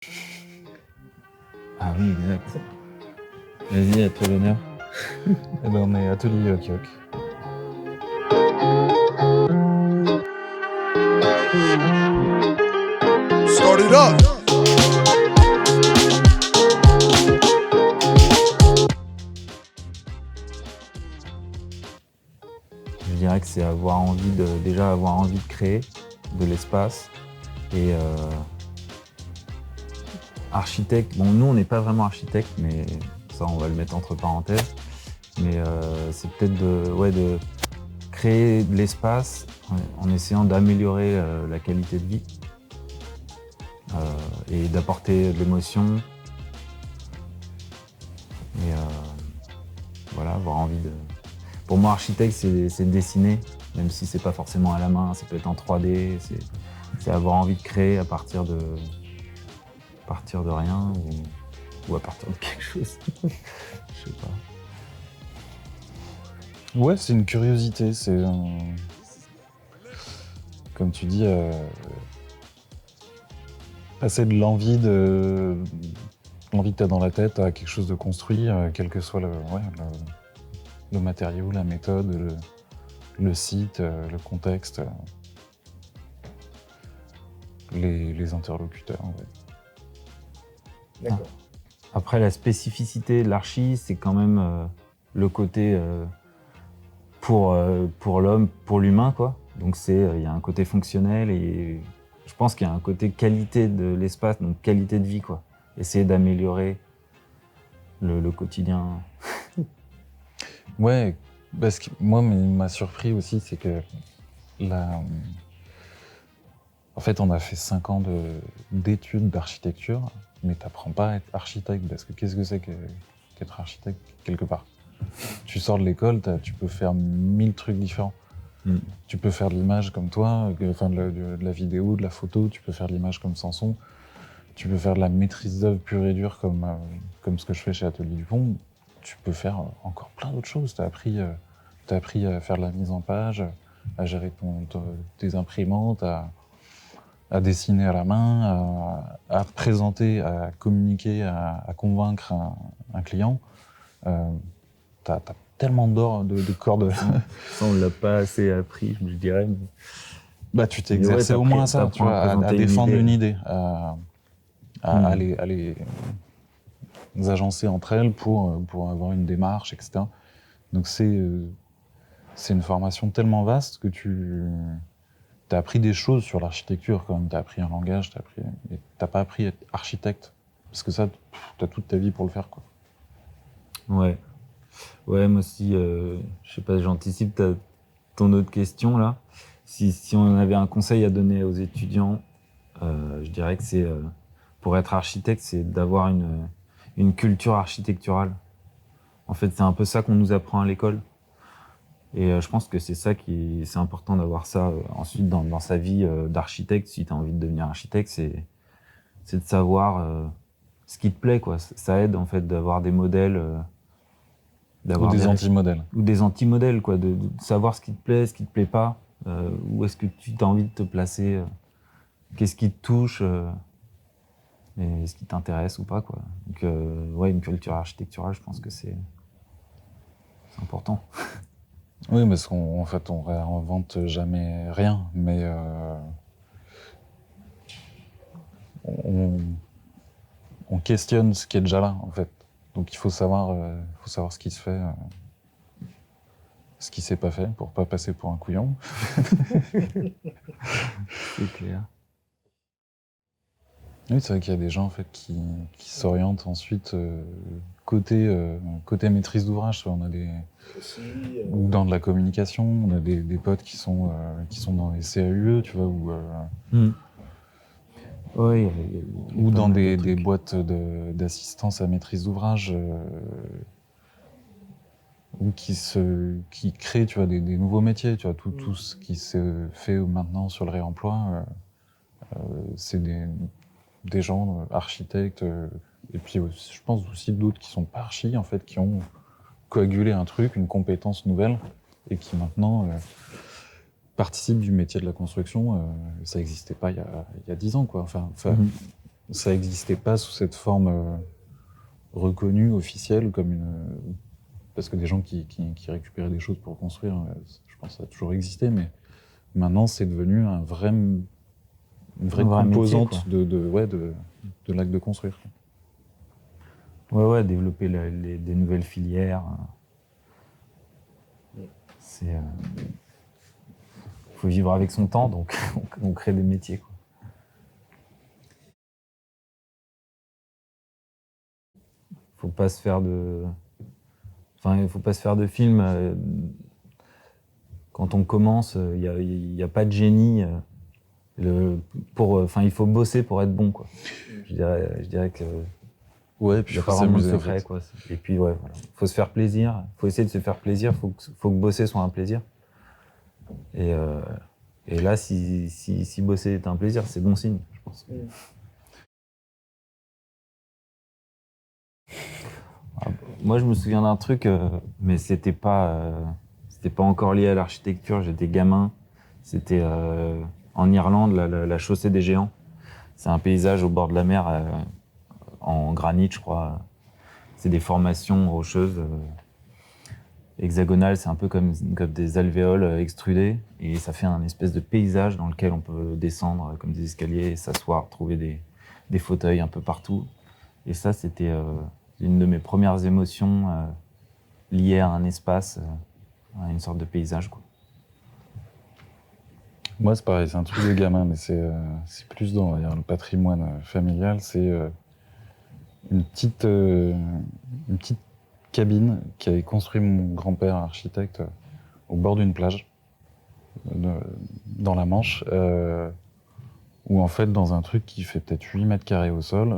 Ah oui, exact. Vas-y, à toi l'honneur. Eh ben, on est atelier Kiok. Start it up. Je dirais que c'est déjà avoir envie de créer de l'espace et architecte. Bon, nous on n'est pas vraiment architecte, mais ça on va le mettre entre parenthèses. Mais c'est peut-être de créer de l'espace en essayant d'améliorer la qualité de vie et d'apporter de l'émotion. Et voilà, avoir envie de. Pour moi, architecte, c'est dessiner, même si c'est pas forcément à la main, ça peut être en 3D, c'est avoir envie de créer à partir de rien ou à partir de quelque chose. Je sais pas. Ouais, c'est une curiosité, c'est comme tu dis, passer de l'envie que tu as dans la tête à quelque chose de construit, quel que soit le matériau, la méthode, le site, le contexte, les interlocuteurs. Ouais. D'accord. Après, la spécificité de l'archi, c'est quand même le côté pour l'homme, pour l'humain, quoi. Donc il y a un côté fonctionnel et je pense qu'il y a un côté qualité de l'espace, donc qualité de vie, quoi. Essayer d'améliorer le quotidien. Ouais, parce que moi, m'a surpris aussi, c'est que en fait, on a fait 5 ans d'études d'architecture, mais t'apprends pas à être architecte, parce que qu'est-ce que c'est qu'être architecte, quelque part? Tu sors de l'école, tu peux faire 1000 trucs différents. Tu peux faire de l'image comme toi, enfin de la vidéo, de la photo, tu peux faire de l'image comme Samson, tu peux faire de la maîtrise d'œuvre pure et dure comme ce que je fais chez Atelier Dupont. Tu peux faire encore plein d'autres choses. T'as appris à faire de la mise en page, à gérer tes imprimantes, à dessiner à la main, à présenter, à communiquer, à convaincre un client. T'as tellement de cordes. Ça, on l'a pas assez appris, je dirais. Mais... Bah, tu t'es exercé ouais, au moins à ça, tu vois, à défendre une idée, à les agencer entre elles pour avoir une démarche, etc. Donc c'est une formation tellement vaste que tu as appris des choses sur l'architecture quand même. Tu as appris un langage, mais t'as pas appris à être architecte. Parce que ça, tu as toute ta vie pour le faire, quoi. Ouais. Ouais, moi aussi, je sais pas, j'anticipe ton autre question là. Si on avait un conseil à donner aux étudiants, je dirais que c'est pour être architecte, c'est d'avoir une culture architecturale. En fait, c'est un peu ça qu'on nous apprend à l'école. Et je pense que c'est important d'avoir ça ensuite dans sa vie d'architecte. Si tu as envie de devenir architecte, c'est de savoir ce qui te plaît, quoi. Ça aide en fait d'avoir des modèles. Ou des anti-modèles. Ou des anti-modèles, quoi, de savoir ce qui te plaît, ce qui te plaît pas, où est-ce que tu as envie de te placer, qu'est-ce qui te touche, et ce qui t'intéresse ou pas, quoi. Donc, ouais, une culture architecturale, je pense que c'est important. Oui, parce qu'en fait, on réinvente jamais rien, mais on questionne ce qui est déjà là, en fait. Donc il faut savoir ce qui se fait, ce qui s'est pas fait, pour pas passer pour un couillon. C'est clair. Oui, c'est vrai qu'il y a des gens en fait qui s'orientent ensuite côté maîtrise d'ouvrage. On a ou dans de la communication, on a des potes qui sont dans les CAUE, tu vois, Ouais, ou dans des boîtes d'assistance à maîtrise d'ouvrage, ou qui créent, tu vois, des nouveaux métiers, tu vois, tout ce qui se fait maintenant sur le réemploi, c'est des gens architectes, et puis je pense aussi d'autres qui sont pas archi, en fait, qui ont coagulé un truc, une compétence nouvelle, et qui maintenant participent du métier de la construction. Ça n'existait pas il y a 10 ans, quoi. Enfin, ça n'existait pas sous cette forme reconnue, officielle, comme parce que des gens qui récupéraient des choses pour construire, je pense que ça a toujours existé, mais maintenant c'est devenu une vraie composante métier, de l'acte de construire. Ouais, développer des nouvelles filières. C'est. Faut vivre avec son temps, donc on crée des métiers, quoi. Faut pas se faire de. Enfin, il faut pas se faire de film. Quand on commence, il y a pas de génie. Il faut bosser pour être bon, quoi. Je dirais que. Ouais, Il puis n'y a faut pas vraiment de s'amuser, en secret, fait. quoi. Et puis, ouais, voilà. Faut se faire plaisir. Faut essayer de se faire plaisir. Faut que bosser soit un plaisir. Et là, si bosser est un plaisir, c'est bon signe, je pense. Moi, je me souviens d'un truc, mais c'était pas encore lié à l'architecture. J'étais gamin. C'était en Irlande, la chaussée des géants. C'est un paysage au bord de la mer, en granit, je crois. C'est des formations rocheuses hexagonales. C'est un peu comme des alvéoles extrudées. Et ça fait un espèce de paysage dans lequel on peut descendre comme des escaliers, s'asseoir, trouver des fauteuils un peu partout. Et ça, c'était une de mes premières émotions liées à un espace, à une sorte de paysage, quoi. Moi, c'est pareil, c'est un truc de gamin, mais c'est plus dans, on va dire, le patrimoine familial. C'est une petite cabine qu'avait construit mon grand-père, architecte, au bord d'une plage, dans la Manche, où en fait, dans un truc qui fait peut-être 8 mètres carrés au sol,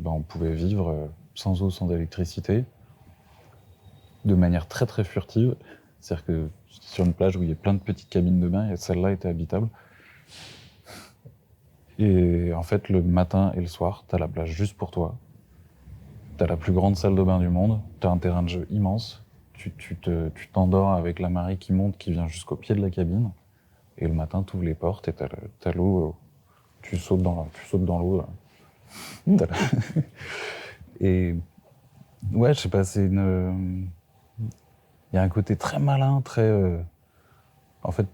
on pouvait vivre sans eau, sans électricité, de manière très très furtive. C'est-à-dire que sur une plage où il y a plein de petites cabines de bain, et celle-là était habitable. Et en fait, le matin et le soir, t'as la plage juste pour toi. T'as la plus grande salle de bain du monde, t'as un terrain de jeu immense, tu t'endors avec la marée qui monte, qui vient jusqu'au pied de la cabine, et le matin, t'ouvres les portes et t'as l'eau, tu sautes dans l'eau. Et ouais, je sais pas, c'est une... Il y a un côté très malin, très... En fait,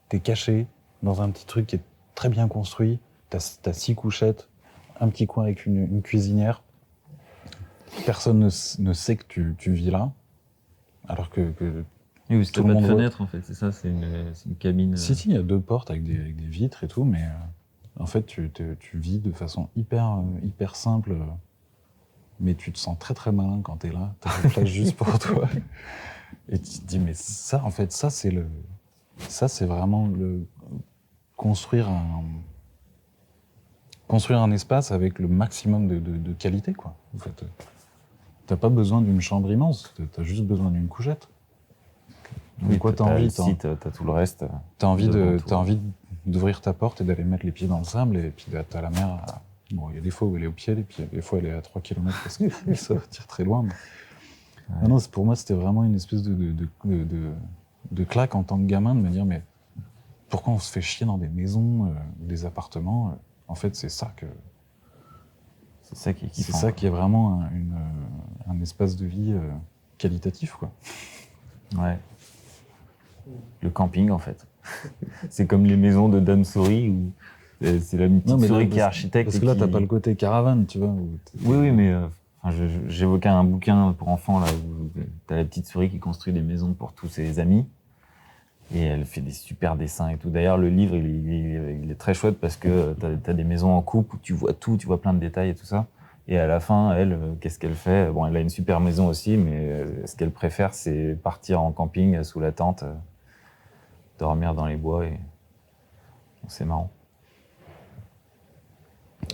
t'es caché dans un petit truc qui est très bien construit, t'as 6 couchettes, un petit coin avec une cuisinière. Personne ne sait que tu vis là, alors que Oui, parce tout qu'il le n'y a pas monde de voit. fenêtre, en fait, c'est ça, c'est une cabine. Si, il y a 2 portes avec des vitres et tout, mais en fait, tu vis de façon hyper simple, mais tu te sens très très malin quand t'es là, t'as la place juste pour toi. Et tu te dis, mais ça, en fait, ça c'est vraiment construire un espace avec le maximum de qualité, quoi. En fait, t'as pas besoin d'une chambre immense, t'as juste besoin d'une couchette. Oui, quoi, t'as le site, t'as tout le reste. T'as envie devant toi. d'ouvrir ta porte et d'aller mettre les pieds dans le sable, et puis t'as la mer. Bon, il y a des fois où elle est au pied, et puis des fois elle est à 3 km parce que ça tire très loin. Mais... Ouais. Non, pour moi, c'était vraiment une espèce de claque en tant que gamin de me dire, mais pourquoi on se fait chier dans des maisons, des appartements En fait, c'est ça C'est ça qui est kiffant. c'est ça qui est vraiment un espace de vie qualitatif, quoi. Ouais. Le camping, en fait. C'est comme les maisons de Dan Souris, où c'est la petite souris qui est architecte. Parce que là, t'as pas le côté caravane, tu vois. Oui, mais j'évoquais un bouquin pour enfants, là, où t'as la petite souris qui construit des maisons pour tous ses amis. Et elle fait des super dessins et tout. D'ailleurs, le livre, il est très chouette parce que t'as des maisons en coupe où tu vois tout, tu vois plein de détails et tout ça. Et à la fin, elle, qu'est-ce qu'elle fait? Bon, elle a une super maison aussi, mais ce qu'elle préfère, c'est partir en camping sous la tente, dormir dans les bois, et c'est marrant.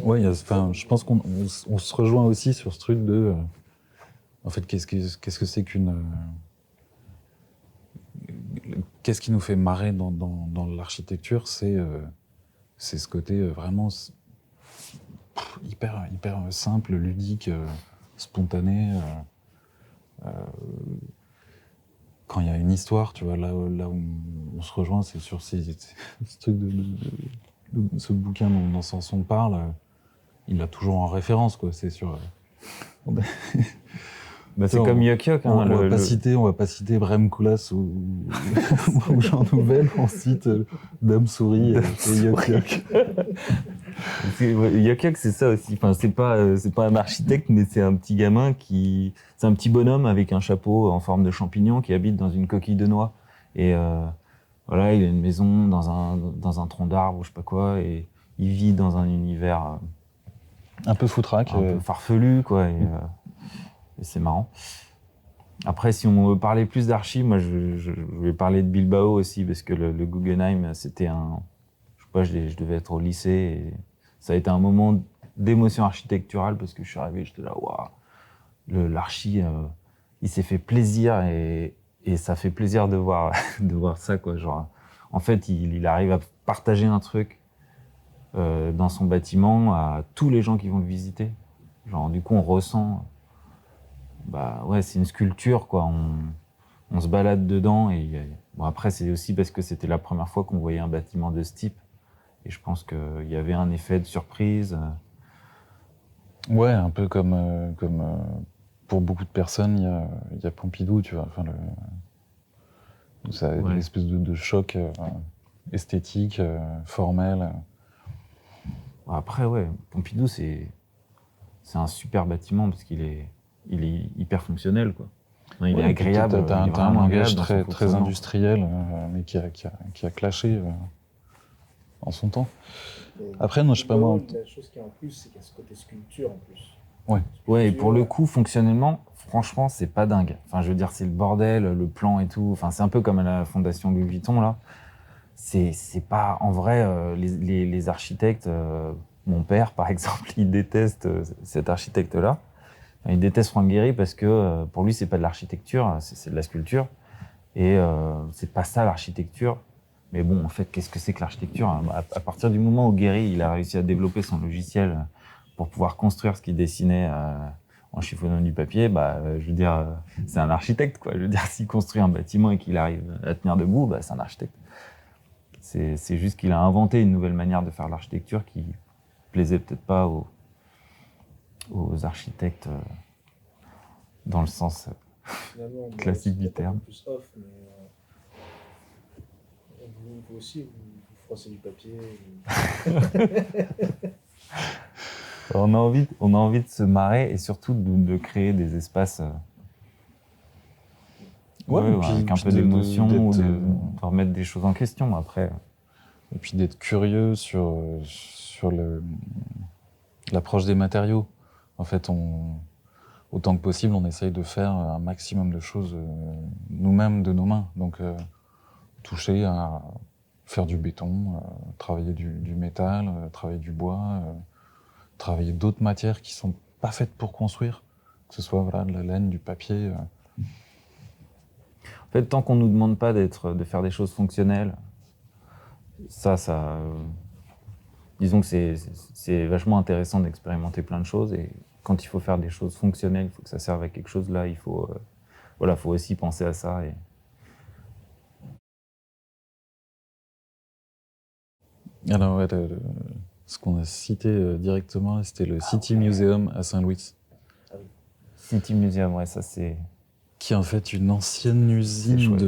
Ouais, je pense qu'on se rejoint aussi sur ce truc de... en fait, qu'est-ce que c'est qu'une... qu'est-ce qui nous fait marrer dans l'architecture? C'est ce côté vraiment hyper simple, ludique, spontané. Quand il y a une histoire, tu vois, là où on se rejoint, c'est sur ce truc ce bouquin dont Samson parle. il l'a toujours en référence, quoi. C'est sûr. Bah, c'est comme Yok Yok. On Hein, va pas citer Brem Koulas ou Jean Nouvel, on cite Dame Souris et Yok Yok. Yok Yok, c'est ça aussi. Enfin, c'est pas un architecte, mais c'est un petit gamin c'est un petit bonhomme avec un chapeau en forme de champignon qui habite dans une coquille de noix. Et voilà, il a une maison dans un tronc d'arbre ou je sais pas quoi, et il vit dans un univers un peu foutraque, un peu farfelu, quoi. Et c'est marrant. Après, si on veut parler plus d'archi, moi, je vais parler de Bilbao aussi, parce que le Guggenheim, c'était je sais pas, je devais être au lycée, et ça a été un moment d'émotion architecturale, parce que je suis arrivé, j'étais là, waouh, l'archi, il s'est fait plaisir, et ça fait plaisir de voir, de voir ça, quoi. Genre, en fait, il arrive à partager un truc dans son bâtiment à tous les gens qui vont le visiter. Genre, du coup, on ressent, bah ouais, c'est une sculpture, quoi. On se balade dedans, et bon, après, c'est aussi parce que c'était la première fois qu'on voyait un bâtiment de ce type, et je pense qu'il y avait un effet de surprise. Ouais, un peu comme pour beaucoup de personnes, il y a Pompidou, tu vois. Enfin, ça, Ouais. l'espèce de choc esthétique, formel. Après, ouais, Pompidou, c'est un super bâtiment parce qu'il est hyper fonctionnel, quoi. Non, il est agréable. T'as il est un vraiment langage agréable dans son très fonctionnement. industriel, mais qui a clashé en son temps. Et Après, non, je sais pas moi. La chose qui est en plus, c'est qu'il y a ce côté sculpture en plus. Ouais. Ouais, et pour le coup, fonctionnellement, franchement, c'est pas dingue. Enfin, je veux dire, c'est le bordel, le plan et tout. Enfin, c'est un peu comme à la Fondation Louis Vuitton, là. C'est pas... En vrai, les architectes... mon père, par exemple, il déteste cet architecte-là. Il déteste Franck Gehry parce que pour lui, c'est pas de l'architecture, c'est de la sculpture. Et c'est pas ça l'architecture. Mais bon, en fait, qu'est-ce que c'est que l'architecture? À partir du moment où Gehry il a réussi à développer son logiciel pour pouvoir construire ce qu'il dessinait en chiffonnant du papier, bah, je veux dire, c'est un architecte, quoi. Je veux dire, s'il construit un bâtiment et qu'il arrive à tenir debout, bah, c'est un architecte. C'est juste qu'il a inventé une nouvelle manière de faire l'architecture qui plaisait peut-être pas aux architectes dans le sens Finalement, moi, classique du c'est peut-être un terme. peu plus off, mais vous aussi, vous froissez du papier. On a envie de se marrer et surtout de créer des espaces Ouais, et puis- avec un puis peu d'émotion ou d'être, de remettre des choses en question. Après, Et puis d'être curieux sur l'approche des matériaux. En fait, autant que possible, on essaye de faire un maximum de choses nous-mêmes de nos mains. Donc, toucher à faire du béton, travailler du métal, travailler du bois, travailler d'autres matières qui sont pas faites pour construire, que ce soit voilà, de la laine, du papier. en fait, tant qu'on nous demande pas de faire des choses fonctionnelles, disons que c'est vachement intéressant d'expérimenter plein de choses, et quand il faut faire des choses fonctionnelles, il faut que ça serve à quelque chose. Là, il faut faut aussi penser à ça. Et... Alors, ouais, ce qu'on a cité directement, c'était le City Museum à Saint-Louis, City Museum, ouais, ça c'est... qui est en fait une ancienne usine chouette.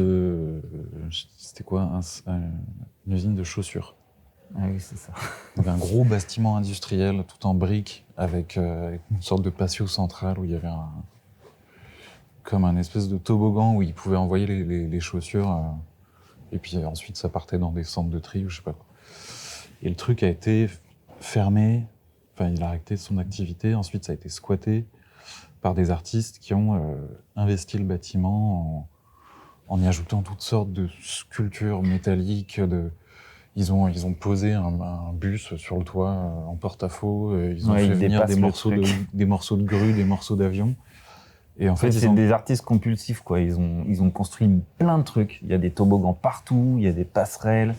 C'était quoi une usine de chaussures. Ah oui, c'est ça. Donc un gros bâtiment industriel tout en briques avec une sorte de patio central où il y avait comme un espèce de toboggan où ils pouvaient envoyer les chaussures et puis ensuite ça partait dans des centres de tri ou je sais pas quoi. Et le truc a été fermé, enfin il a arrêté son activité, ensuite ça a été squatté par des artistes qui ont investi le bâtiment en y ajoutant toutes sortes de sculptures métalliques, Ils ont posé un bus sur le toit en porte-à-faux. Ils ont Ouais, fait ils venir dépassent le truc. des morceaux de grue, des morceaux d'avion. Et en En fait, fait, c'est des artistes compulsifs, quoi. Ils ont construit plein de trucs. Il y a des toboggans partout, il y a des passerelles.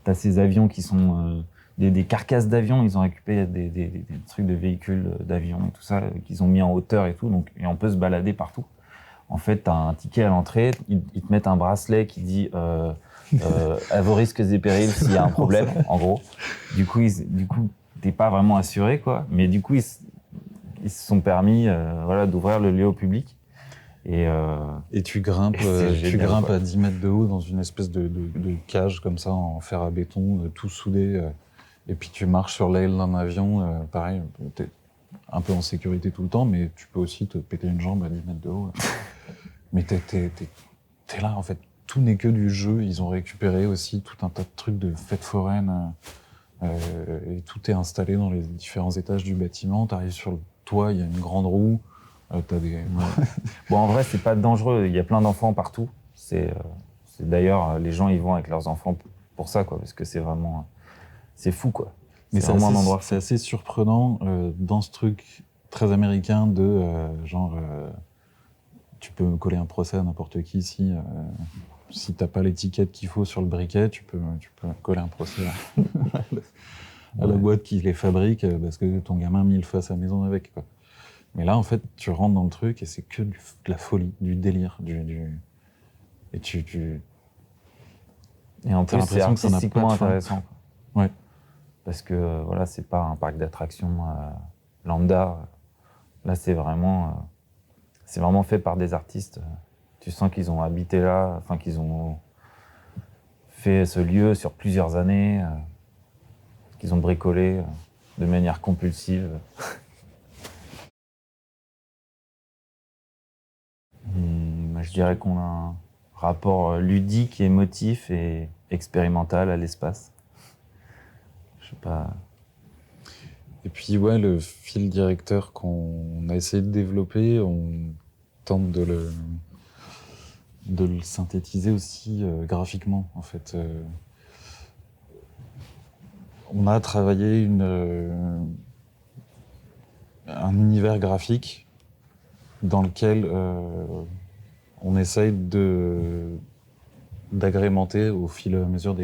T'as ces avions qui sont des carcasses d'avions. Ils ont récupéré des trucs de véhicules d'avions et tout ça qu'ils ont mis en hauteur et tout. Donc, et on peut se balader partout. En fait, t'as un ticket à l'entrée. Ils te mettent un bracelet qui dit à vos risques et périls s'il y a un problème, en gros. Du coup, t'es pas vraiment assuré, quoi. Mais du coup, ils se sont permis voilà, d'ouvrir le lieu au public. Et tu grimpes, Et c'est génial, quoi. à 10 mètres de haut dans une espèce de cage comme ça en fer à béton, tout soudé. Et puis tu marches sur l'aile d'un avion, pareil, t'es un peu en sécurité tout le temps, mais tu peux aussi te péter une jambe à 10 mètres de haut. Mais t'es là, en fait. Tout n'est que du jeu. Ils ont récupéré aussi tout un tas de trucs de fêtes foraines. Et tout est installé dans les différents étages du bâtiment. T'arrives sur le toit, il y a une grande roue. T'as des... Bon, en vrai, c'est pas dangereux. Il y a plein d'enfants partout. D'ailleurs, les gens, ils vont avec leurs enfants pour ça, quoi, parce que c'est vraiment... c'est fou, quoi. Mais c'est vraiment un endroit c'est assez surprenant dans ce truc très américain de tu peux me coller un procès à n'importe qui si t'as pas l'étiquette qu'il faut sur le briquet, tu peux coller un procès à la boîte qui les fabrique parce que ton gamin a mis le feu à sa maison avec, quoi. Mais là, en fait, tu rentres dans le truc et c'est que de la folie, du délire, et Et en t'as plus, c'est l'impression que ça n'a pas de artistiquement fin. intéressant, quoi. Ouais. Parce que, voilà, c'est pas un parc d'attractions lambda. Là, c'est vraiment fait par des artistes. Tu sens qu'ils ont habité là, enfin, qu'ils ont fait ce lieu sur plusieurs années, qu'ils ont bricolé de manière compulsive. Je dirais qu'on a un rapport ludique, émotif et expérimental à l'espace. Je sais pas. Et puis, ouais, le fil directeur qu'on a essayé de développer, on tente de le synthétiser aussi graphiquement, en fait. On a travaillé un univers graphique dans lequel on essaye d'agrémenter au fur et à mesure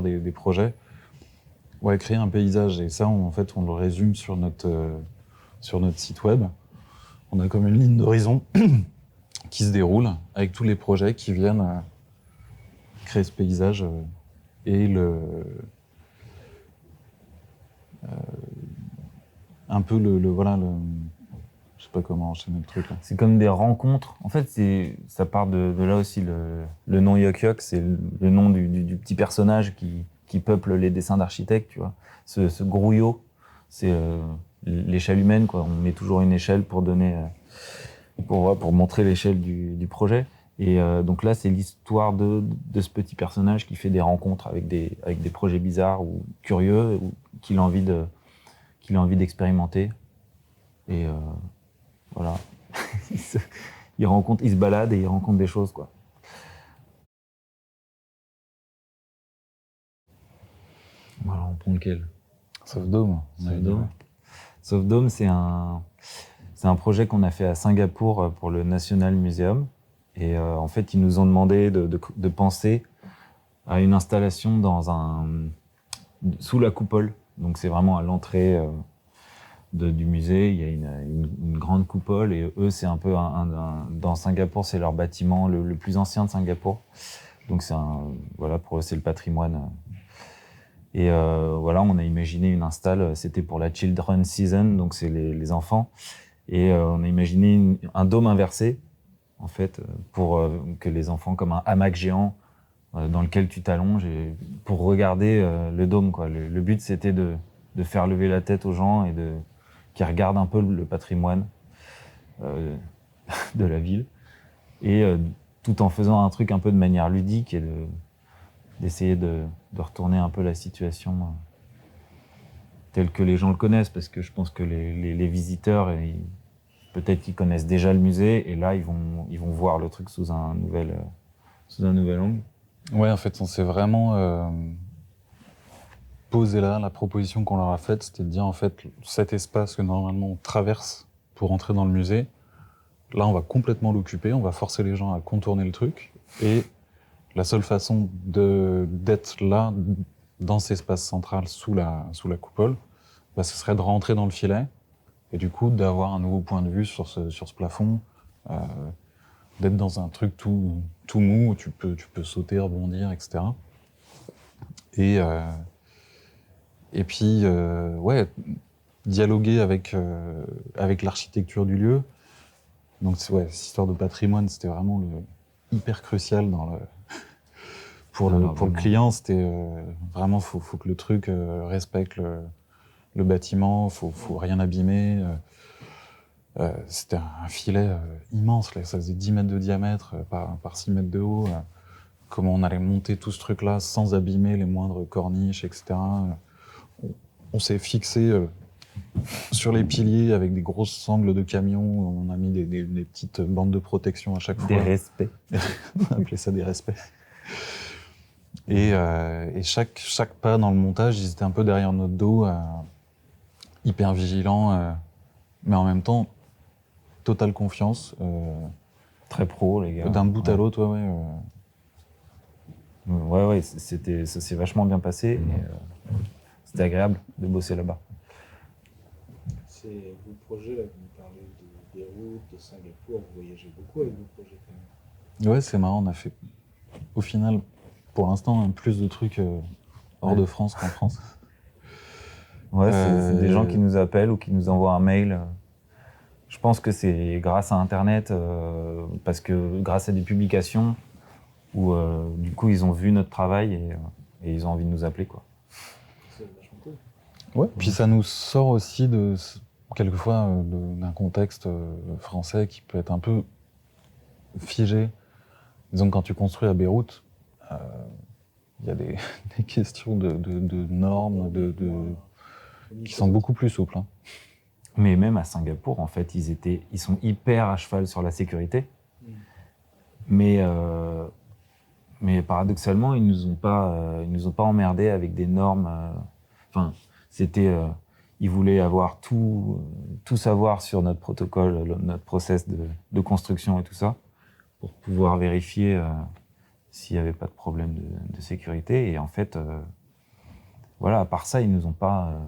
des projets. Ouais, créer un paysage. Et ça, en fait, on le résume sur notre site web. On a comme une ligne d'horizon qui se déroule avec tous les projets qui viennent créer ce paysage et un peu voilà, je sais pas comment enchaîner le truc là. C'est comme des rencontres. En fait, ça part de là aussi. Le nom Yok Yok, c'est le nom du petit personnage qui peuple les dessins d'architectes, tu vois. Ce grouillot, c'est l'échelle humaine, quoi. On met toujours une échelle pour donner, pour montrer l'échelle du projet. Et donc là, c'est l'histoire de ce petit personnage qui fait des rencontres avec des projets bizarres ou curieux, ou qu'il a envie d'expérimenter. Et voilà. il se balade et il rencontre des choses, quoi. Voilà, on prend lequel? Sauf Dôme. Sauf Dôme, c'est un projet qu'on a fait à Singapour pour le National Museum. Et en fait, ils nous ont demandé de penser à une installation sous la coupole. Donc c'est vraiment à l'entrée du musée. Il y a une grande coupole et eux, c'est un peu dans Singapour, c'est leur bâtiment le plus ancien de Singapour. Donc voilà, pour eux, c'est le patrimoine. Et voilà, on a imaginé une install, c'était pour la Children's Season, donc c'est les enfants. Et on a imaginé un dôme inversé, en fait, pour que les enfants, comme un hamac géant dans lequel tu t'allonges, et pour regarder le dôme, quoi. Le but, c'était de faire lever la tête aux gens et qui regardent un peu le patrimoine de la ville. Et tout en faisant un truc un peu de manière ludique et d'essayer de retourner un peu la situation telle que les gens le connaissent, parce que je pense que les visiteurs, peut-être qu'ils connaissent déjà le musée, et là, ils vont voir le truc sous un nouvel angle. Ouais, en fait, on s'est vraiment posé là. La proposition qu'on leur a faite, c'était de dire, en fait, cet espace que normalement on traverse pour entrer dans le musée, là, on va complètement l'occuper, on va forcer les gens à contourner le truc, et la seule façon d'être là, dans cet espace central, sous la coupole, bah, ce serait de rentrer dans le filet, et du coup, d'avoir un nouveau point de vue sur ce plafond, d'être dans un truc tout mou, où tu peux sauter, rebondir, etc. Et Et puis, ouais, dialoguer avec l'architecture du lieu. Donc, ouais, cette histoire de patrimoine, c'était vraiment hyper crucial pour le client. C'était vraiment, faut que le truc respecte le bâtiment, faut rien abîmer. C'était un filet immense, là, ça faisait 10 mètres de diamètre par 6 mètres de haut. Comment on allait monter tout ce truc-là sans abîmer les moindres corniches, etc. On s'est fixé sur les piliers avec des grosses sangles de camion. On a mis des petites bandes de protection à chaque fois. Des respects. On appelait ça des respects. Et chaque pas dans le montage, ils étaient un peu derrière notre dos, hyper vigilants, mais en même temps, totale confiance. Très pro, les gars. D'un bout à l'autre, Ouais, ça s'est vachement bien passé. Et, c'était agréable de bosser là-bas. C'est vos projets, là, vous parlez de Beyrouth, de Singapour, vous voyagez beaucoup avec vos projets quand même. Ouais, c'est marrant, on a fait, au final, pour l'instant, plus de trucs hors de France qu'en France. Ouais, c'est des gens qui nous appellent ou qui nous envoient un mail. Je pense que c'est grâce à Internet, parce que grâce à des publications où du coup ils ont vu notre travail et ils ont envie de nous appeler, quoi. C'est vachement cool. Ouais, puis ça nous sort aussi quelquefois d'un contexte français qui peut être un peu figé. Disons que quand tu construis à Beyrouth, il y a des questions de normes qui sont beaucoup plus souples. Hein. Mais même à Singapour, en fait, ils sont hyper à cheval sur la sécurité. Mais paradoxalement, ils nous ont pas emmerdés avec des normes. Enfin, ils voulaient avoir tout savoir sur notre protocole, notre process de construction et tout ça, pour pouvoir vérifier s'il n'y avait pas de problème de sécurité. Et en fait, voilà, à part ça, ils nous ont pas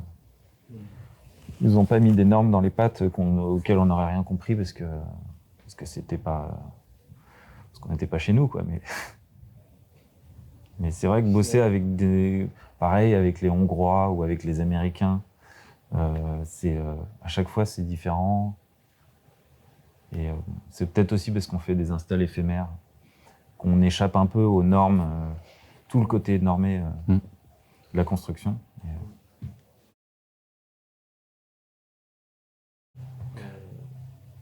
mis des normes dans les pattes auxquelles on n'aurait rien compris parce que c'était pas, parce qu'on n'était pas chez nous, quoi. Mais c'est vrai que bosser avec pareil avec les Hongrois ou avec les Américains, à chaque fois c'est différent. Et c'est peut-être aussi parce qu'on fait des installs éphémères qu'on échappe un peu aux normes, tout le côté normé de la construction.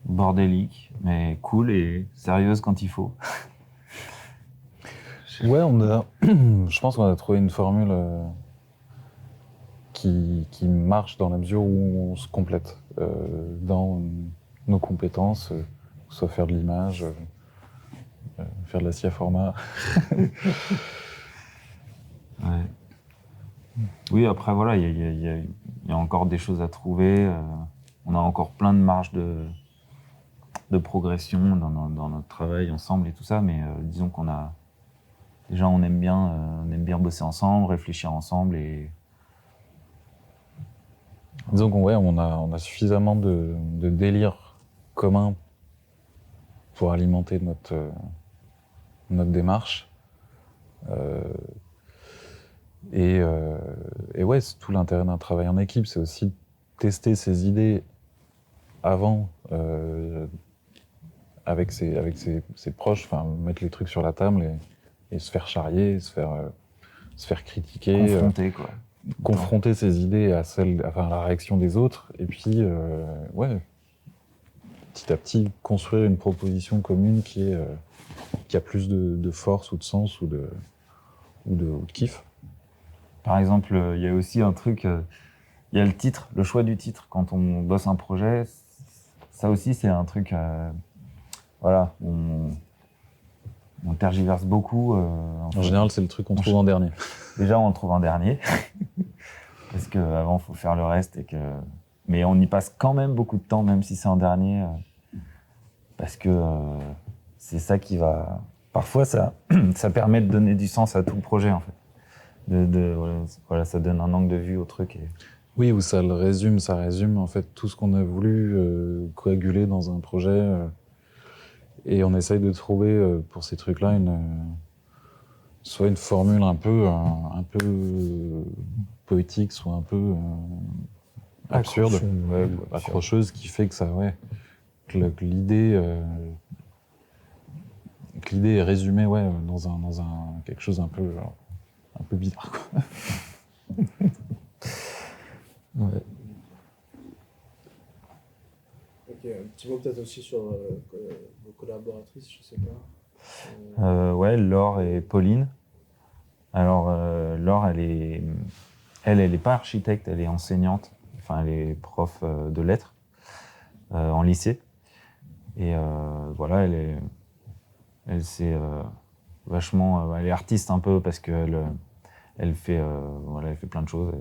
Bordélique, mais cool et sérieuse quand il faut. Ouais, je pense qu'on a trouvé une formule qui marche dans la mesure où on se complète dans nos compétences, que ce soit faire de l'image, faire de la SIA format. Ouais. Oui, après voilà, il y a encore des choses à trouver. On a encore plein de marge de progression dans notre travail ensemble et tout ça, mais disons qu'on a déjà on aime bien bosser ensemble, réfléchir ensemble et disons qu'on a suffisamment de délire commun pour alimenter notre démarche. Et ouais, c'est tout l'intérêt d'un travail en équipe, c'est aussi tester ses idées avant avec ses proches, enfin mettre les trucs sur la table et se faire charrier, se faire critiquer, confronter ses idées à la réaction des autres, et puis ouais, petit à petit construire une proposition commune qui a plus de force ou de sens ou de kiff. Par exemple, il y a aussi un truc, il y a le titre, le choix du titre quand on bosse un projet. Ça aussi, c'est un truc, voilà, on tergiverse beaucoup. En général, c'est le truc qu'on trouve en dernier. Déjà, on le trouve en dernier, parce qu'avant, il faut faire le reste. Mais on y passe quand même beaucoup de temps, même si c'est en dernier, parce que c'est ça qui va... Parfois, ça permet de donner du sens à tout le projet, en fait. Voilà, ça donne un angle de vue au truc. Oui, où ça résume en fait tout ce qu'on a voulu coaguler dans un projet. Et on essaye de trouver pour ces trucs-là soit une formule un peu poétique, soit un peu absurde, accrocheuse, qui fait que ça, que l'idée est résumée, dans un quelque chose un peu bizarre, quoi. Ouais. Ok, un petit mot peut-être aussi sur vos collaboratrices, je sais pas. Ouais, Laure et Pauline. Alors, Laure, elle est pas architecte, elle est enseignante. Enfin, elle est prof de lettres en lycée. Et voilà, elle s'est vachement, elle est artiste un peu parce elle fait, voilà, elle fait plein de choses,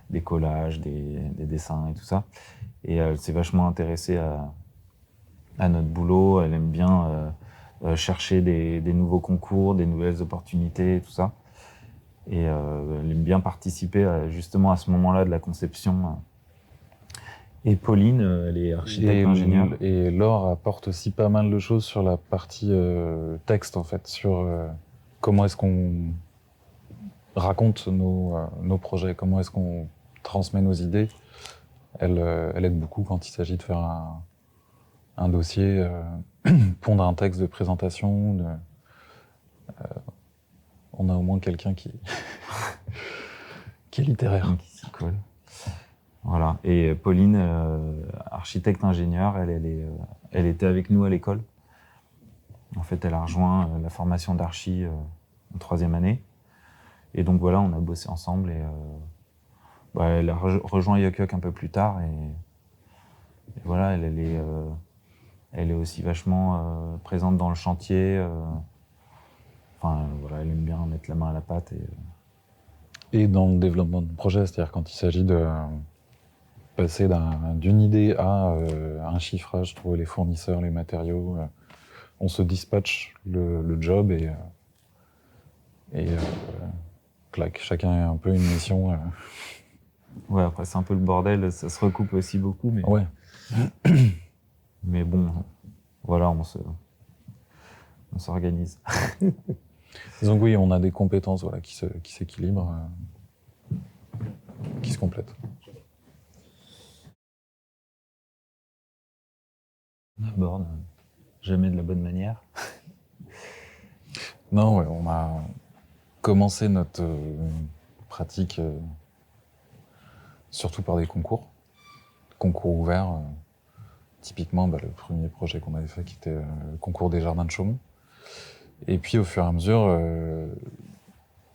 des collages, des dessins et tout ça. Et elle s'est vachement intéressée à notre boulot. Elle aime bien chercher des nouveaux concours, des nouvelles opportunités et tout ça. Et elle aime bien participer justement à ce moment-là de la conception. Et Pauline, elle est architecte ingénieure. Et Laure apporte aussi pas mal de choses sur la partie texte, en fait, sur comment est-ce qu'on raconte nos projets, comment est-ce qu'on transmet nos idées. Elle aide beaucoup quand il s'agit de faire un dossier, pondre un texte de présentation. On a au moins quelqu'un qui est littéraire. Qui s'y colle. Voilà. Et Pauline, architecte ingénieure, elle était avec nous à l'école. En fait, elle a rejoint la formation d'archi en 3e année. Et donc voilà, on a bossé ensemble et elle a rejoint Yok Yok un peu plus tard. Et voilà, elle est aussi vachement présente dans le chantier. Enfin, voilà, elle aime bien mettre la main à la pâte. Et dans le développement de projet, c'est-à-dire quand il s'agit de passer d'une idée à un chiffrage, trouver les fournisseurs, les matériaux, on se dispatche le job et clac, chacun a un peu une mission. Ouais, après c'est un peu le bordel, ça se recoupe aussi beaucoup, mais Ouais. Mais bon, voilà, on s'organise. Donc oui, on a des compétences qui s'équilibrent, qui se complètent. On aborde jamais de la bonne manière. Non, ouais, on a commencé notre pratique surtout par des concours ouverts. Typiquement, le premier projet qu'on avait fait qui était le concours des jardins de Chaumont. Et puis au fur et à mesure,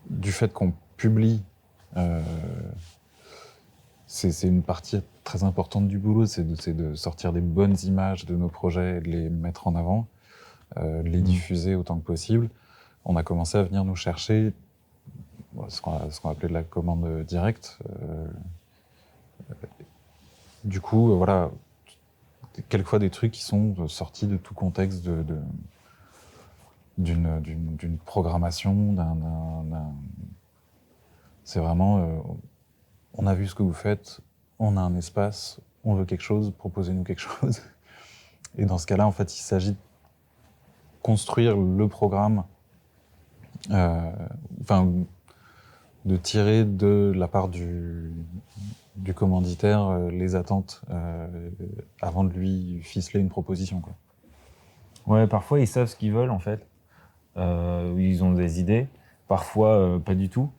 du fait qu'on publie, c'est une partie très importante du boulot, c'est de sortir des bonnes images de nos projets et de les mettre en avant, de les diffuser autant que possible. On a commencé à venir nous chercher ce qu'on appelait de la commande directe. Du coup, voilà, quelquefois des trucs qui sont sortis de tout contexte d'une programmation, c'est vraiment, on a vu ce que vous faites, on a un espace, on veut quelque chose, proposez-nous quelque chose. Et dans ce cas-là, en fait, il s'agit de construire le programme, de tirer de la part du commanditaire les attentes avant de lui ficeler une proposition, quoi. Ouais, parfois ils savent ce qu'ils veulent en fait. Ils ont des idées, parfois pas du tout.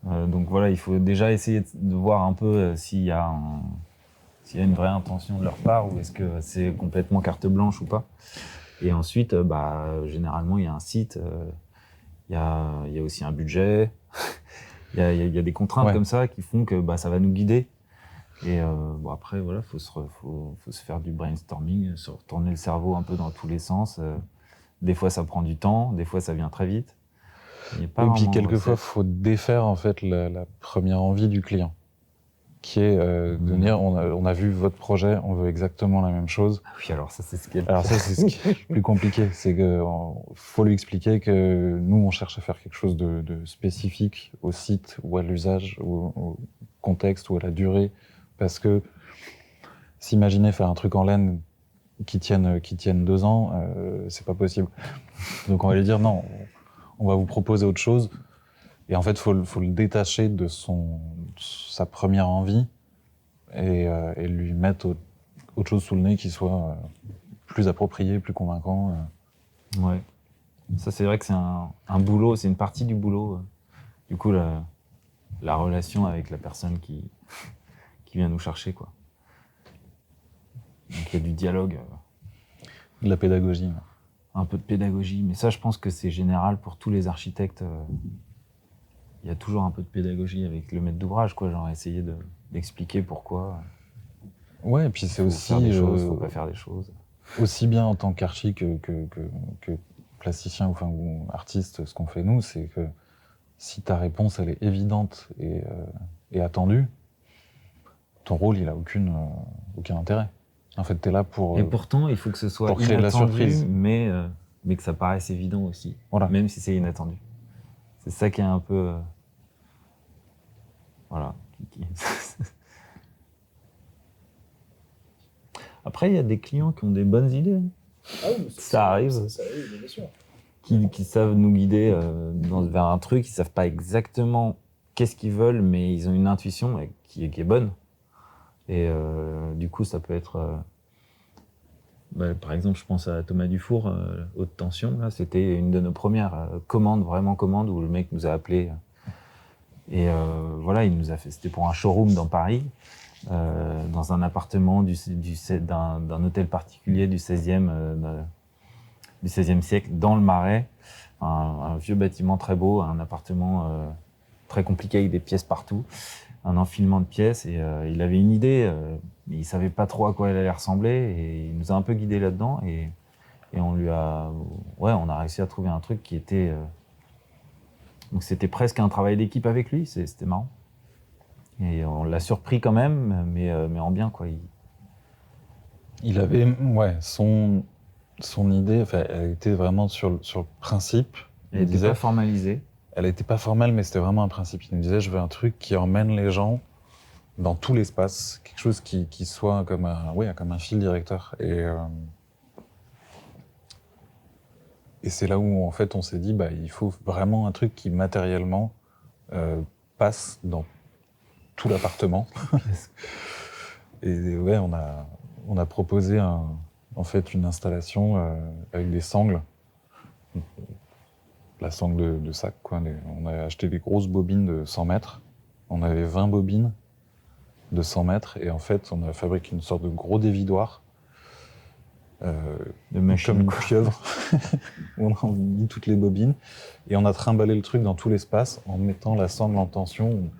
Donc voilà, il faut déjà essayer de voir un peu s'il y a une vraie intention de leur part ou est-ce que c'est complètement carte blanche ou pas. Et ensuite, généralement, il y a un site, il y a aussi un budget, il y a des contraintes comme ça qui font que ça va nous guider. Et après, voilà, faut se faire du brainstorming, se retourner le cerveau un peu dans tous les sens. Des fois, ça prend du temps, des fois, ça vient très vite. Et puis, quelquefois, il faut défaire en fait la première envie du client, qui est de dire on a vu votre projet, on veut exactement la même chose. Oui, alors ça, c'est ce qui est le plus compliqué. C'est que faut lui expliquer que nous, on cherche à faire quelque chose de spécifique au site ou à l'usage, ou au contexte ou à la durée. Parce que s'imaginer faire un truc en laine qui tienne 2 ans, c'est pas possible. Donc on va lui dire non, on va vous proposer autre chose. Et en fait, faut le détacher de sa première envie et lui mettre autre chose sous le nez qui soit plus approprié, plus convaincant. Ouais. Ça, c'est vrai que c'est un boulot, c'est une partie du boulot. Du coup, la relation avec la personne qui vient nous chercher, quoi. Donc, il y a du dialogue. De la pédagogie. Ouais. Un peu de pédagogie, mais ça, je pense que c'est général pour tous les architectes. Il y a toujours un peu de pédagogie avec le maître d'ouvrage, quoi, genre essayer d'expliquer pourquoi. Ouais, et puis c'est Faut aussi faire des choses, faut pas faire des choses. Aussi bien en tant qu'archi que plasticien ou artiste, ce qu'on fait nous, c'est que si ta réponse elle est évidente et attendue, ton rôle il a aucun intérêt. En fait, t'es là pour. Et pourtant, il faut que ce soit pour créer de la inattendu, surprise. mais que ça paraisse évident aussi, Voilà. même si c'est inattendu. C'est ça qui est un peu, voilà. Après, il y a des clients qui ont des bonnes idées. Ah oui, mais Ça arrive. Ça arrive, bien sûr. Qui savent nous guider vers un truc, ils savent pas exactement qu'est-ce qu'ils veulent, mais ils ont une intuition qui est bonne. Et du coup, ça peut être... par exemple, je pense à Thomas Dufour, Haute Tension. Là, c'était une de nos premières commandes, vraiment commandes, où le mec nous a appelé. Et voilà, il nous a fait... C'était pour un showroom dans Paris, dans un appartement d'un hôtel particulier du 16e siècle, dans le Marais, un vieux bâtiment très beau, un appartement très compliqué avec des pièces partout, un enfilement de pièces, et il avait une idée, mais il savait pas trop à quoi elle allait ressembler, et il nous a un peu guidés là-dedans, et on a réussi à trouver un truc qui était... donc c'était presque un travail d'équipe avec lui, c'était marrant. Et on l'a surpris quand même, mais en bien, quoi. Il avait, son idée, enfin, elle était vraiment sur le principe. Elle n'était pas formalisée. Elle n'était pas formelle, mais c'était vraiment un principe. Il nous disait, je veux un truc qui emmène les gens dans tout l'espace, quelque chose qui soit comme un fil directeur. Et c'est là où, en fait, on s'est dit, il faut vraiment un truc qui, matériellement, passe dans tout l'appartement. Et ouais, on a proposé en fait une installation avec des sangles. La sangle de sac, quoi. On a acheté des grosses bobines de 100 mètres. On avait 20 bobines de 100 mètres. Et en fait, on a fabriqué une sorte de gros dévidoir. Comme une pieuvre. On a mis toutes les bobines. Et on a trimballé le truc dans tout l'espace en mettant la sangle en tension,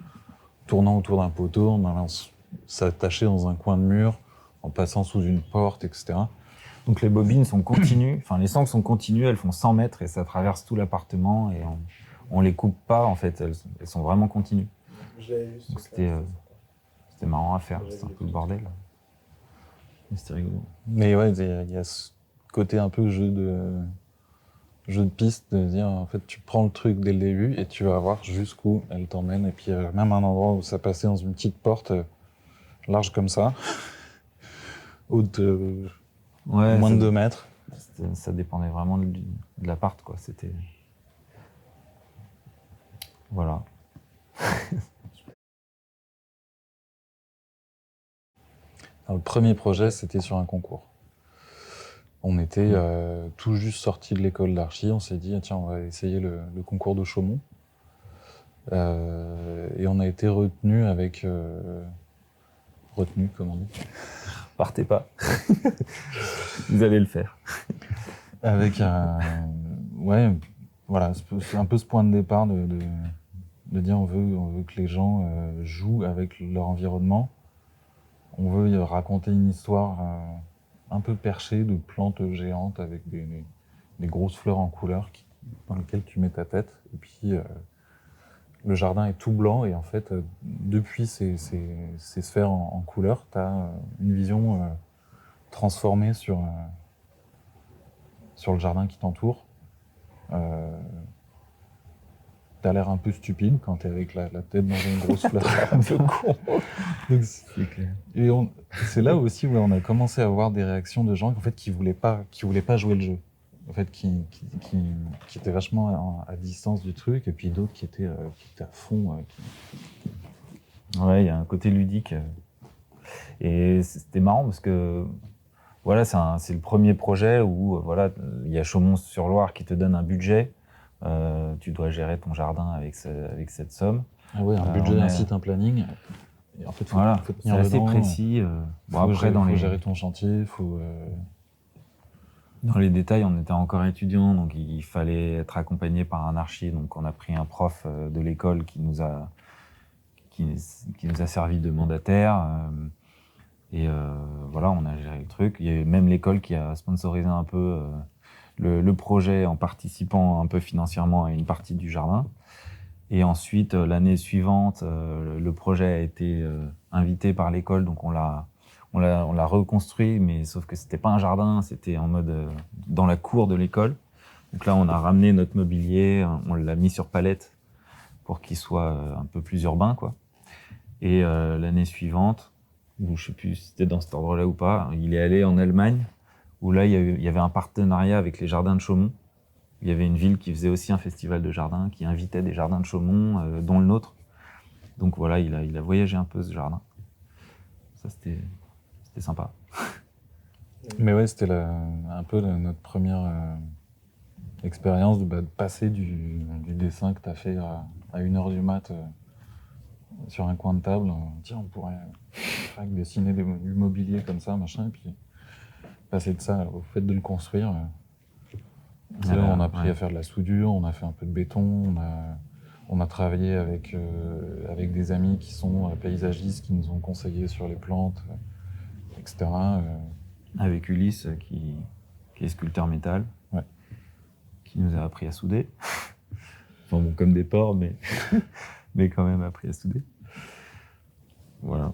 tournant autour d'un poteau, en allant s'attacher dans un coin de mur, en passant sous une porte, etc. Donc les bobines sont continues, enfin les sangles sont continues, elles font 100 mètres et ça traverse tout l'appartement et on les coupe pas en fait, elles sont vraiment continues. Je l'avais vu. Donc c'était marrant à faire, c'était un peu le bordel. Mais c'était rigolo. Mais ouais, il y a ce côté un peu jeu de piste, de dire en fait tu prends le truc dès le début et tu vas voir jusqu'où elle t'emmène. Et puis même un endroit où ça passait dans une petite porte large comme ça, haute moins de 2 mètres. Ça dépendait vraiment de l'appart, quoi. C'était... Voilà. Alors, le premier projet, c'était sur un concours. On était tout juste sortis de l'école d'archi, on s'est dit, tiens, on va essayer le concours de Chaumont. Et on a été retenu avec... retenu, comment on dit ? Partez pas. Vous allez le faire. Avec ouais, voilà, c'est un peu ce point de départ de dire on veut que les gens jouent avec leur environnement. On veut raconter une histoire un peu perchée de plantes géantes avec des grosses fleurs en couleur dans lesquelles tu mets ta tête. Et puis le jardin est tout blanc et en fait, depuis ces sphères en couleur, tu as une vision transformée sur le jardin qui t'entoure. T'as l'air un peu stupide quand t'es avec la tête dans une grosse fleur. Un peu con. C'est clair. Et c'est là aussi où on a commencé à avoir des réactions de gens en fait, qui voulaient pas jouer le jeu. en fait, qui étaient vachement à distance du truc, et puis d'autres qui étaient à fond. Ouais, il y a un côté ludique. Et c'était marrant parce que voilà, c'est le premier projet où voilà, il y a Chaumont-sur-Loire qui te donne un budget. Tu dois gérer ton jardin avec cette somme. Ah ouais, un budget, un site, un planning. Et en fait, Voilà, faut c'est tenir assez dedans. précis. Bon, Faut après, gérer ton chantier, dans les détails, on était encore étudiants, donc il fallait être accompagné par un archi. Donc on a pris un prof de l'école qui nous a servi de mandataire. Voilà, on a géré le truc. Il y a eu même l'école qui a sponsorisé un peu le projet en participant un peu financièrement à une partie du jardin. Et ensuite, l'année suivante, le projet a été invité par l'école, donc on l'a reconstruit, mais sauf que c'était pas un jardin, c'était en mode dans la cour de l'école. Donc là, on a ramené notre mobilier, on l'a mis sur palette pour qu'il soit un peu plus urbain, quoi. Et l'année suivante, ou je sais plus si c'était dans cet ordre-là ou pas, il est allé en Allemagne, où là, il y avait un partenariat avec les jardins de Chaumont. Il y avait une ville qui faisait aussi un festival de jardins, qui invitait des jardins de Chaumont, dont le nôtre. Donc voilà, il a voyagé un peu ce jardin. Ça, c'était sympa. Mais ouais, c'était un peu notre première expérience de passer du dessin que tu as fait à 1h du mat sur un coin de table. Tiens, on pourrait dessiner du mobilier comme ça, machin, et puis passer de ça au fait de le construire. Là, on a appris à faire de la soudure, on a fait un peu de béton, on a travaillé avec des amis qui sont paysagistes, qui nous ont conseillé sur les plantes, etc. Avec Ulysse, qui est sculpteur métal, ouais. Qui nous a appris à souder. Enfin bon, comme des porcs, mais quand même appris à souder. Voilà.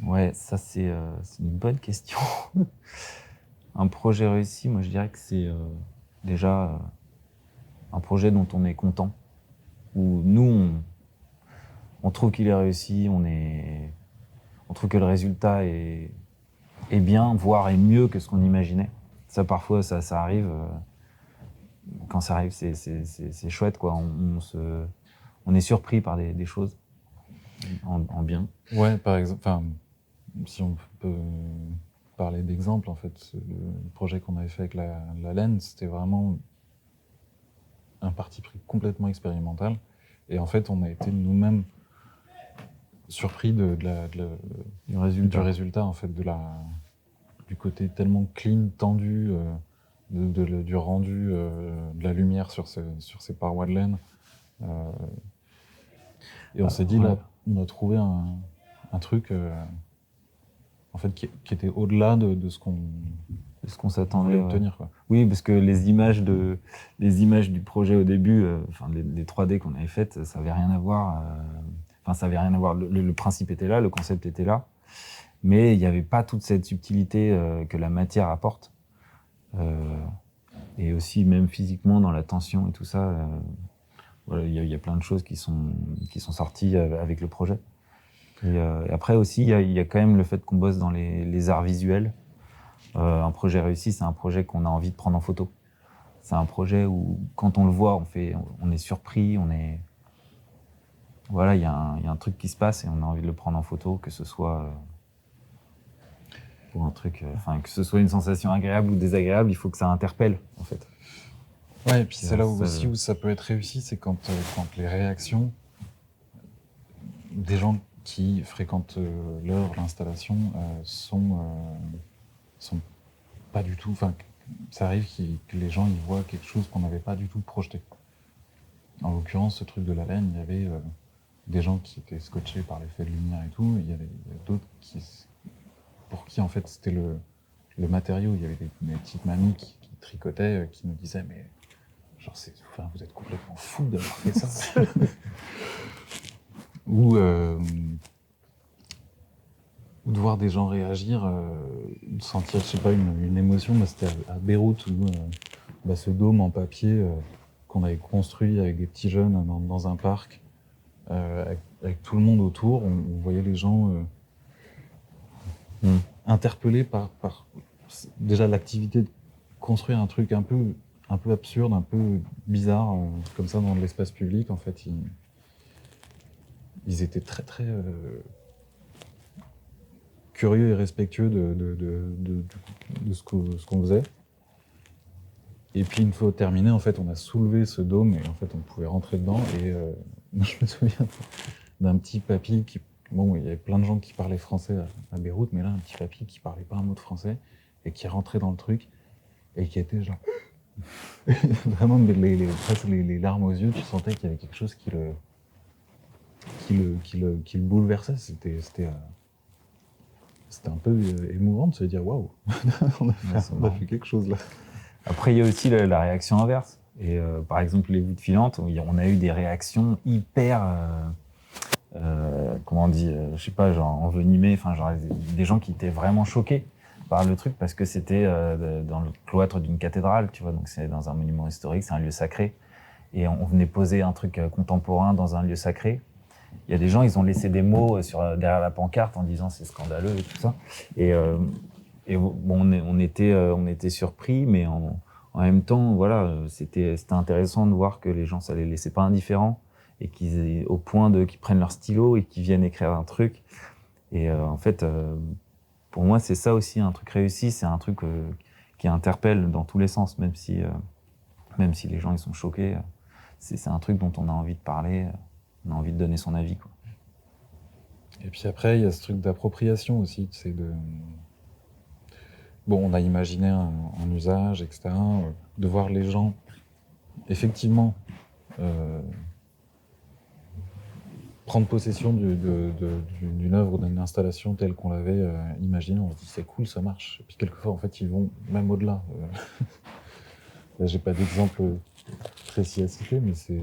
Ouais, ça c'est une bonne question. Un projet réussi, moi je dirais que c'est déjà un projet dont on est content. Où nous, on trouve qu'il est réussi, on trouve que le résultat est bien, voire est mieux que ce qu'on imaginait. Ça, parfois, ça arrive. Quand ça arrive, c'est chouette, quoi. On est surpris par des choses en bien. Ouais, par exemple, si on peut parler d'exemple, en fait, le projet qu'on avait fait avec la laine, c'était vraiment un parti pris complètement expérimental. Et en fait, on a été nous-mêmes surpris du résultat, en fait, du côté tellement clean, tendu, du rendu, de la lumière sur ces parois de laine. Et on s'est dit, là, on a trouvé un truc en fait, qui était au-delà de ce qu'on s'attendait à obtenir, quoi. Oui, parce que les images du projet au début, les 3D qu'on avait faites, ça avait rien à voir. Ça avait rien à voir. Le principe était là, le concept était là, mais il n'y avait pas toute cette subtilité que la matière apporte. Et aussi, même physiquement, dans la tension et tout ça, voilà, il y a plein de choses qui sont sorties avec le projet. Et après aussi, il y a quand même le fait qu'on bosse dans les arts visuels. Un projet réussi, c'est un projet qu'on a envie de prendre en photo. C'est un projet où, quand on le voit, on est surpris, voilà, il y a un truc qui se passe et on a envie de le prendre en photo, que ce soit pour un truc, que ce soit une sensation agréable ou désagréable, il faut que ça interpelle, en fait. Ouais, et puis c'est là aussi où ça peut être réussi, c'est quand les réactions des gens qui fréquentent l'installation sont pas du tout. Enfin, ça arrive que les gens ils voient quelque chose qu'on n'avait pas du tout projeté. En l'occurrence, ce truc de la laine, il y avait des gens qui étaient scotchés par l'effet de lumière et tout. Il y avait d'autres pour qui en fait c'était le matériau. Il y avait des petites mamies qui tricotaient, qui nous disaient mais genre vous êtes complètement fous d'avoir fait ça. Ou de voir des gens réagir, de sentir, je sais pas, une émotion. Moi, c'était à Beyrouth, où ce dôme en papier qu'on avait construit avec des petits jeunes dans un parc, avec tout le monde autour, on voyait les gens interpellé par déjà l'activité de construire un truc un peu absurde, un peu bizarre, comme ça dans l'espace public. En fait, ils étaient très très curieux et respectueux de ce qu'on faisait. Et puis une fois terminé, en fait, on a soulevé ce dôme et en fait, on pouvait rentrer dedans. Et moi, je me souviens d'un petit papy qui, bon, il y avait plein de gens qui parlaient français à Beyrouth, mais là, un petit papy qui parlait pas un mot de français et qui rentrait dans le truc et qui était genre vraiment presque les larmes aux yeux. Tu sentais qu'il y avait quelque chose qui le bouleversait. C'était un peu émouvant de se dire waouh, on a fait quelque chose là. Après, il y a aussi la réaction inverse. Et par exemple, les voûtes filantes, on a eu des réactions hyper, comment on dit, je sais pas, genre envenimées, enfin, genre des gens qui étaient vraiment choqués par le truc parce que c'était dans le cloître d'une cathédrale, tu vois, donc c'est dans un monument historique, c'est un lieu sacré. Et on venait poser un truc contemporain dans un lieu sacré. Il y a des gens, ils ont laissé des mots derrière la pancarte en disant c'est scandaleux et tout ça. Et bon, on était surpris, mais en même temps, voilà, c'était intéressant de voir que les gens, ça les laissait pas indifférents et au point qu'ils prennent leur stylo et qu'ils viennent écrire un truc. Et en fait, pour moi, c'est ça aussi un truc réussi, c'est un truc qui interpelle dans tous les sens, même si les gens ils sont choqués. C'est un truc dont on a envie de parler, on a envie de donner son avis, quoi. Et puis après, il y a ce truc d'appropriation aussi, c'est bon, on a imaginé un usage, etc. De voir les gens, effectivement, prendre possession d'une œuvre, d'une installation telle qu'on l'avait imaginée. On se dit c'est cool, ça marche. Et puis quelquefois, en fait, ils vont même au-delà. Là, j'ai pas d'exemple précis à citer, mais c'est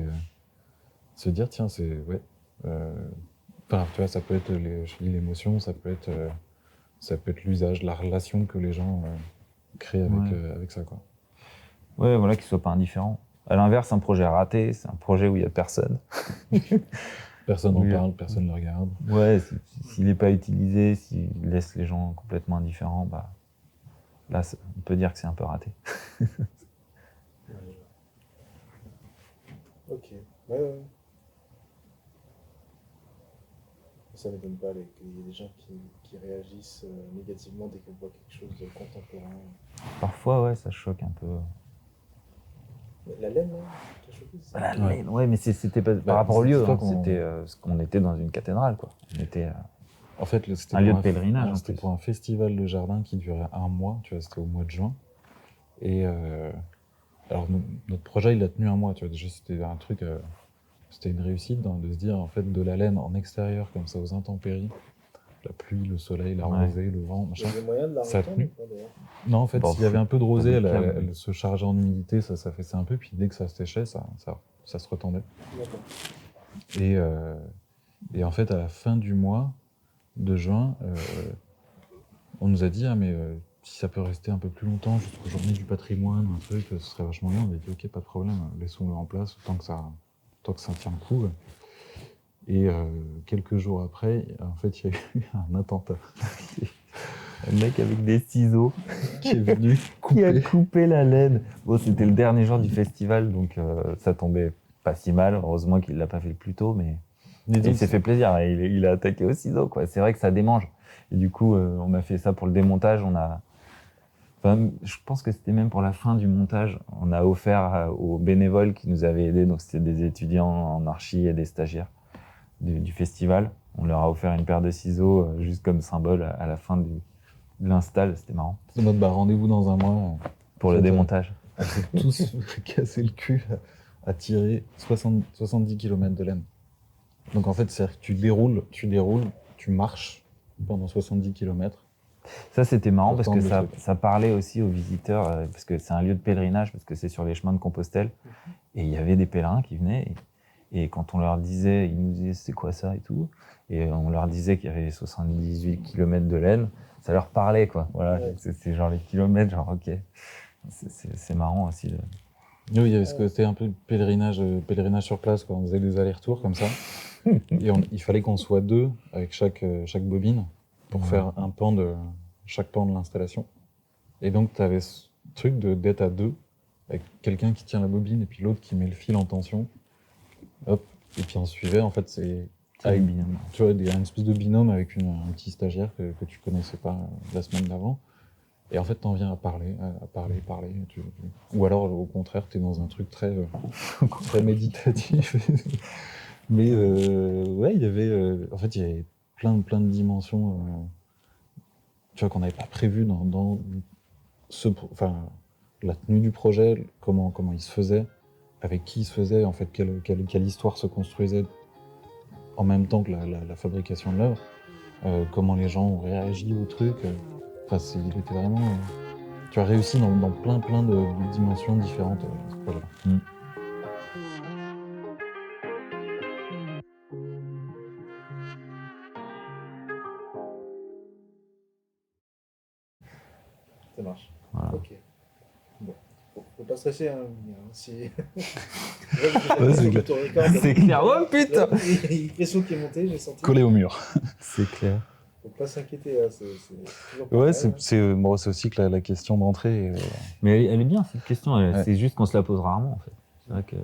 se dire tiens, c'est ouais. Enfin, tu vois, ça peut être l'émotion, ça peut être l'usage, la relation que les gens créent avec ça, quoi. Ouais, voilà, qu'ils soient pas indifférents. À l'inverse, un projet raté, c'est un projet où il y a personne. Personne n'en parle, personne ne le regarde. Ouais, s'il n'est pas utilisé, s'il laisse les gens complètement indifférents, bah là, on peut dire que c'est un peu raté. Ok. Ouais. Ça ne m'étonne pas qu'il y ait des gens qui réagissent négativement dès qu'ils voient quelque chose de contemporain. Parfois, ouais, ça choque un peu. La laine, là, t'as choqué ça? La laine, ouais, mais c'était pas par rapport au lieu. C'était parce qu'on était dans une cathédrale, quoi. On était en fait, c'était un lieu de pèlerinage. C'était pour un festival de jardin qui durait 1 mois. Tu vois, c'était au mois de juin. Et alors notre projet, il a tenu 1 mois. Tu vois, déjà c'était un truc, c'était une réussite de se dire en fait de la laine en extérieur comme ça aux intempéries. La pluie, le soleil, la rosée, le vent, machin. Il y avait moyen de la ça a tenu. pas, non, en fait, s'il y avait un peu de rosée, elle se chargeait en humidité, ça s'affaissait un peu, puis dès que ça séchait, ça se retendait. Et en fait, à la fin du mois de juin, on nous a dit ah mais si ça peut rester un peu plus longtemps, jusqu'aux journées du patrimoine, un truc, ce serait vachement bien. On a dit ok, pas de problème, laissons-le en place tant que ça tient le coup. Et quelques jours après, en fait, il y a eu un attentat. Un mec avec des ciseaux qui est venu qui a coupé la laine. Bon, c'était le dernier jour du festival, donc ça tombait pas si mal. Heureusement qu'il l'a pas fait plus tôt, mais il s'est fait plaisir. Il a attaqué au ciseau, quoi. C'est vrai que ça démange. Et du coup, on a fait ça pour le démontage. Je pense que c'était même pour la fin du montage. On a offert aux bénévoles qui nous avaient aidés, donc c'était des étudiants en archi et des stagiaires du festival. On leur a offert une paire de ciseaux juste comme symbole à la fin de l'install. C'était marrant. C'est notre rendez-vous dans 1 mois. Pour le démontage. On s'est tous cassé le cul à tirer 70 km de laine. Donc en fait, c'est-à-dire que tu déroules, tu marches pendant 70 km. Ça, c'était marrant parce que ça parlait aussi aux visiteurs, parce que c'est un lieu de pèlerinage, parce que c'est sur les chemins de Compostelle. Et il y avait des pèlerins qui venaient. Et quand on leur disait, ils nous disaient c'est quoi ça et tout. Et on leur disait qu'il y avait 78 km de laine. Ça leur parlait, quoi. Voilà, ouais. C'est genre les kilomètres, genre ok. C'est marrant aussi. Oui, il y avait ce côté un peu pèlerinage sur place, quoi. On faisait des allers-retours comme ça. Et il fallait qu'on soit 2 avec chaque bobine. pour faire chaque pan de l'installation. Et donc, tu avais ce truc d'être à deux, avec quelqu'un qui tient la bobine et puis l'autre qui met le fil en tension. Hop, et puis on suivait, en fait, c'est avec, binôme. tu vois, une espèce de binôme avec un petit stagiaire que tu connaissais pas la semaine d'avant. Et en fait, t'en viens à parler. Ou alors, au contraire, t'es dans un truc très méditatif. Mais ouais, il y avait plein de dimensions, tu vois, qu'on n'avait pas prévues dans la tenue du projet, comment il se faisait, avec qui il se faisait, en fait, quelle histoire se construisait en même temps que la fabrication de l'œuvre, comment les gens ont réagi au truc. Il était vraiment... tu as réussi dans plein de dimensions différentes, ce projet-là. Ça marche. Voilà. Ok. Bon. Faut pas stresser, hein. Si... C'est clair. Oh putain! Il y a une pression qui est montée, j'ai senti. Collé au mur. C'est clair. Faut pas s'inquiéter, hein. C'est toujours pas Ouais, mal, c'est aussi que la question d'entrée... Mais elle est bien cette question. Ouais. C'est juste qu'on se la pose rarement en fait. C'est vrai que